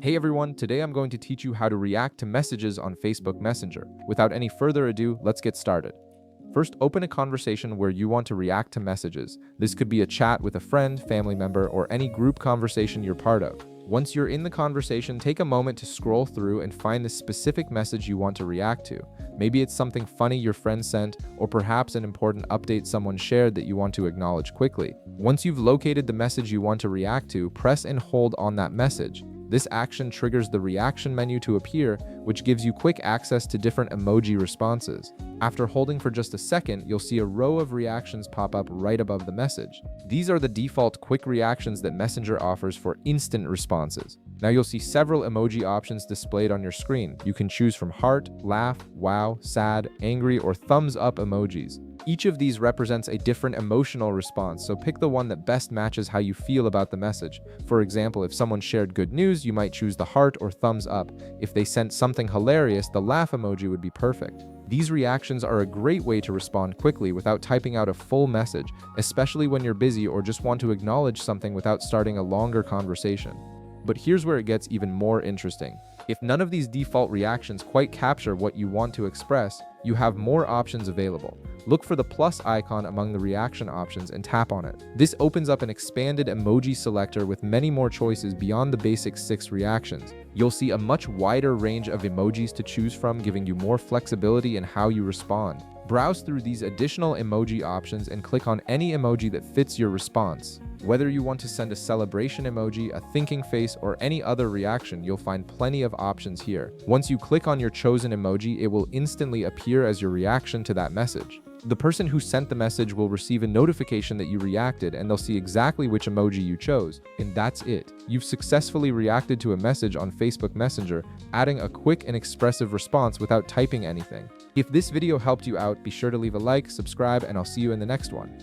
Hey everyone, today I'm going to teach you how to react to messages on Facebook Messenger. Without any further ado, let's get started. First, open a conversation where you want to react to messages. This could be a chat with a friend, family member, or any group conversation you're part of. Once you're in the conversation, take a moment to scroll through and find the specific message you want to react to. Maybe it's something funny your friend sent, or perhaps an important update someone shared that you want to acknowledge quickly. Once you've located the message you want to react to, press and hold on that message. This action triggers the reaction menu to appear, which gives you quick access to different emoji responses. After holding for just a second, you'll see a row of reactions pop up right above the message. These are the default quick reactions that Messenger offers for instant responses. Now you'll see several emoji options displayed on your screen. You can choose from heart, laugh, wow, sad, angry, or thumbs up emojis. Each of these represents a different emotional response, so pick the one that best matches how you feel about the message. For example, if someone shared good news, you might choose the heart or thumbs up. If they sent something hilarious, the laugh emoji would be perfect. These reactions are a great way to respond quickly without typing out a full message, especially when you're busy or just want to acknowledge something without starting a longer conversation. But here's where it gets even more interesting. If none of these default reactions quite capture what you want to express, you have more options available. Look for the plus icon among the reaction options and tap on it. This opens up an expanded emoji selector with many more choices beyond the basic 6 reactions. You'll see a much wider range of emojis to choose from, giving you more flexibility in how you respond. Browse through these additional emoji options and click on any emoji that fits your response. Whether you want to send a celebration emoji, a thinking face, or any other reaction, you'll find plenty of options here. Once you click on your chosen emoji, it will instantly appear as your reaction to that message. The person who sent the message will receive a notification that you reacted, and they'll see exactly which emoji you chose. And that's it. You've successfully reacted to a message on Facebook Messenger, adding a quick and expressive response without typing anything. If this video helped you out, be sure to leave a like, subscribe, and I'll see you in the next one.